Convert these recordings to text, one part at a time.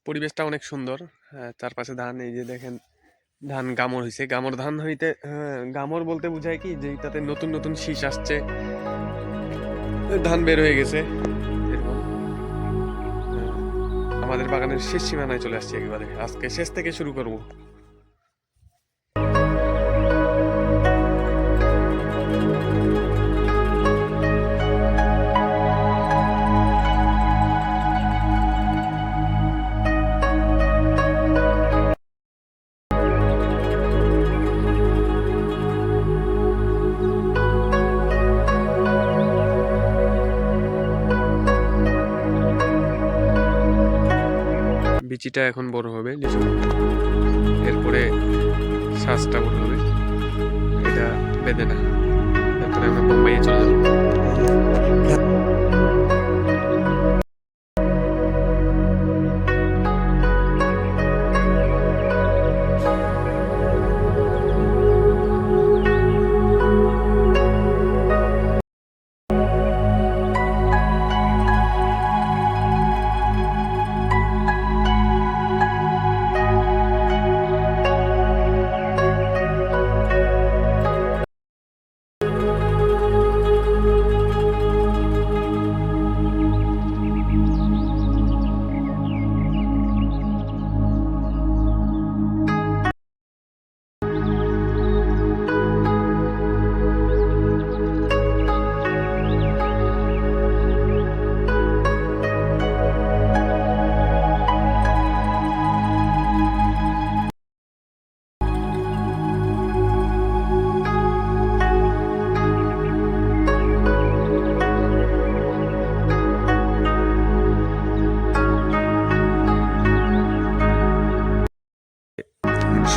পরিবেশটা অনেক সুন্দর। চারপাশে ধান, এই যে দেখেন ধান গামর হইছে। গামর ধান হইতে গামর বলতে বোঝায় কি যে এটাতে নতুন নতুন শীষ আসছে, ধান বের হয়ে গেছে এরকম। আমাদের বাগানের শেষ সীমানায় চলে আসছে একেবারে, আজকে শেষ থেকে শুরু করব। বিচিটা এখন বড় হবে লিচু, এরপরে শ্বাসটা বড় হবে, এটা বেঁধে না, তারপরে আমরা বোম্বাইয়ে চলে যাবো।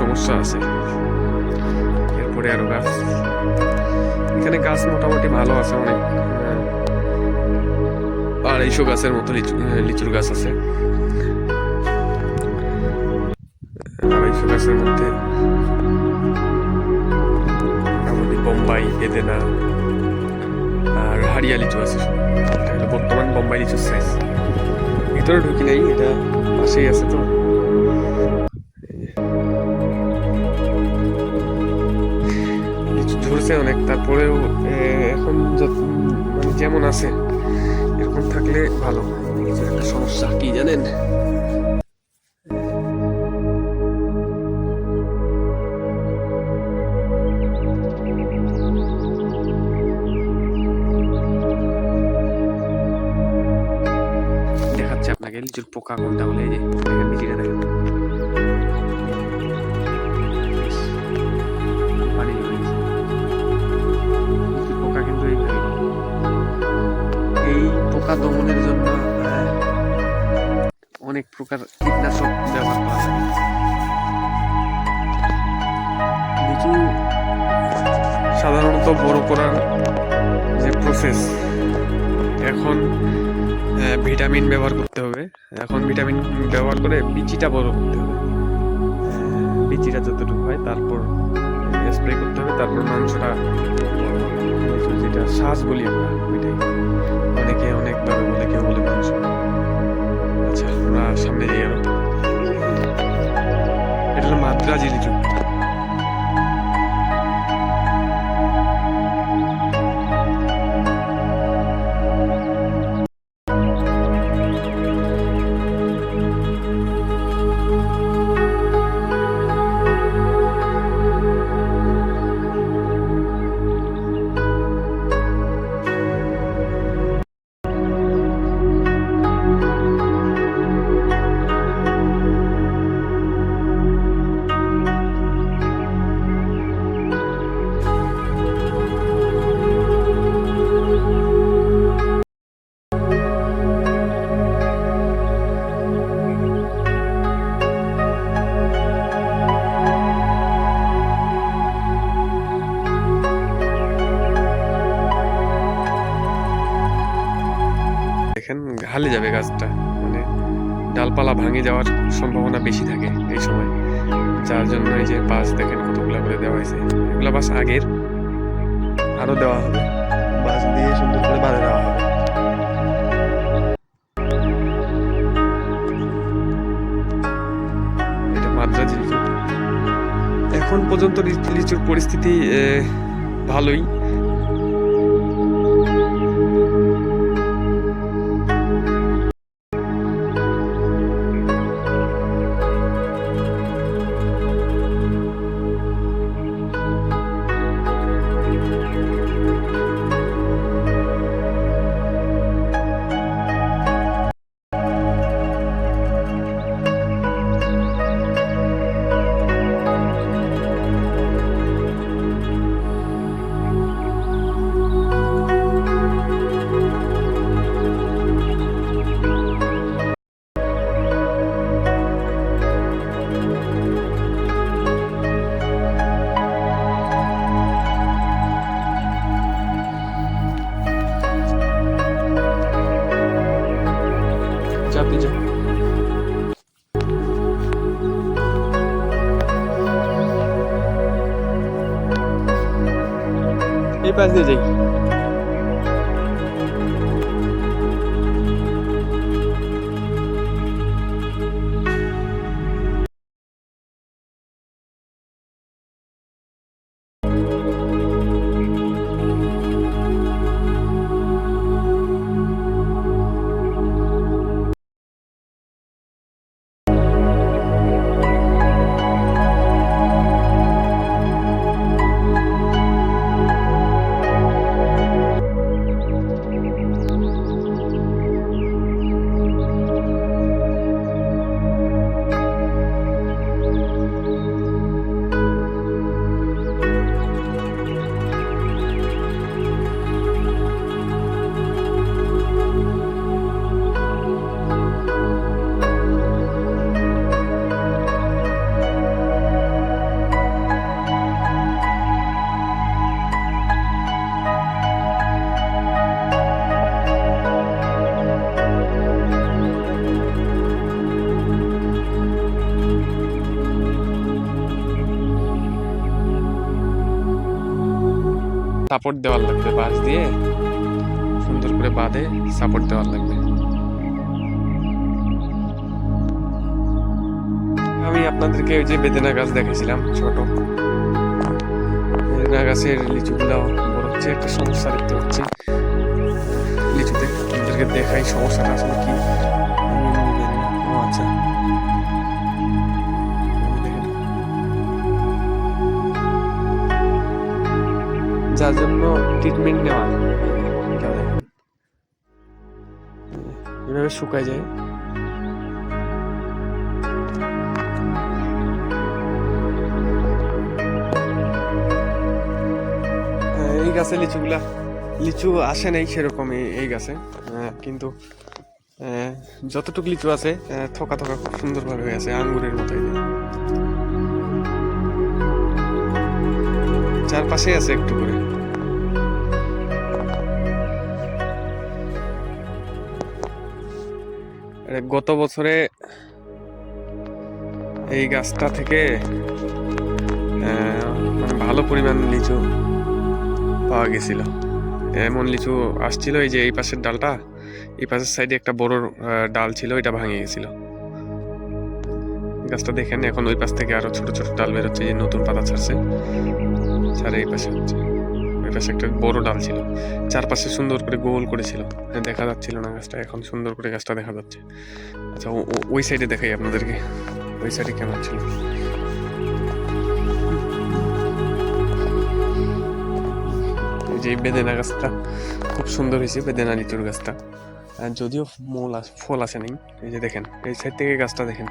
সমস্যা আছে, এরপরে আরো গাছ, এখানে গাছ মোটামুটি ভালো আছে অনেক, 250 গাছের মতো লিচুর গাছ আছে। 250 গাছের মধ্যে মোটামুটি বোম্বাই, বেদেনা আর হারিয়া লিচু আছে। এটা হলো বর্তমান বোম্বাই লিচুর সাইজ। ভিতরে ঢুকি নাই, এটা পাশেই আছে তো। ঝরছে অনেক, তারপরেও এখন মানে যেমন আছে এরকম থাকলে ভালো। একটা সমস্যা কি জানেন, দেখাচ্ছে আপনাকে লিচুর পোকা কোনটা বলে। এই যে দেখেন বিচিটা দেখেন, পানি জমে গেছে। লিচুর পোকা কিন্তু এই পোকা দমনের জন্য অনেক প্রকার কীটনাশক ব্যবহার করা হয়। লিচু সাধারণত বড় করার যে প্রসেস, এখন ভিটামিন ব্যবহার করতে হবে। এখন ভিটামিন ব্যবহার করে বিচিটা বড় করতে হবে। বিচিটা যতটুকু হয় তারপর স্প্রে করতে হবে, তারপর মাংসটা, যেটা শ্বাস বলি আমরা, ওইটাই অনেকে অনেকভাবে বলে, কেউ বলে মাংস। আচ্ছা, আমরা সামনে যাই আরো। এটা হলো মাদ্রাজি লিচু। দেখেন হালে যাবে গাছটা, মানে ডালপালা ভাঙে যাওয়ার সম্ভাবনা বেশি থাকে এই সময়, যার জন্য এই যে বাঁশ দেখেন কতগুলো করে দেওয়া হয়েছে। এগুলো বাঁশ আগের, আরো দেওয়া হবে, বাঁশ দিয়ে সুন্দর করে বাঁধে দেওয়া হবে। মাদ্রাজি লিচু। এখন পর্যন্ত লিচুর পরিস্থিতি ভালোই। চাপি যা, এই পাশ দিয়ে যাই। সাপোর্ট দেওয়ার লাগবে, বাঁশ দিয়ে সুন্দর করে বাঁধে সাপোর্ট দেওয়ার লাগবে। আমি আপনাদেরকে ওই যে বেদেনা গাছ দেখাইছিলাম ছোট, বেদেনা গাছের লিচুগুলো বড় হচ্ছে। একটা সমস্যা দেখতে পাচ্ছি লিচুতে, আপনাদেরকে দেখাই সমস্যাটা আসলে কি। ও আচ্ছা, যার জন্য ট্রিটমেন্ট নেওয়া, এভাবে শুকায় যায়। এই গাছে লিচু আসে নাই সেরকম এই গাছে, কিন্তু যতটুকু লিচু আছে থোকা থোকা খুব সুন্দরভাবে হয়ে আছে, আঙ্গুরের মতো। চারপাশে আছে একটু করে। গত বছরে এই গাছটা থেকে মানে ভালো পরিমাণ লিচু পাওয়া গেছিল। এমন লিচু আসছিল, এই যে এই পাশের ডালটা, এই পাশের সাইডে একটা বড় ডাল ছিল, এটা ভাঙে গেছিল। গাছটা দেখেন, এখন ওই পাশ থেকে আরো ছোট ছোট ডাল বেরোচ্ছে, যে নতুন পাতা ছাড়ছে। ছাড়ে এই পাশে হচ্ছে, ওই পাশে একটা বড় ডাল ছিল, চারপাশে সুন্দর করে গোল করেছিল, দেখা যাচ্ছিল না গাছটা, এখন সুন্দর করে গাছটা দেখা যাচ্ছে। আচ্ছা, ওই সাইডে দেখাই আপনাদেরকে, ওই সাইডে কেমন ছিল। যে বেদেনা গাছটা খুব সুন্দর হয়েছে, বেদেনা লিচুর গাছটা, যদিও ফল আসে নাই। এই যে দেখেন, এই সাইড থেকে গাছটা দেখেন।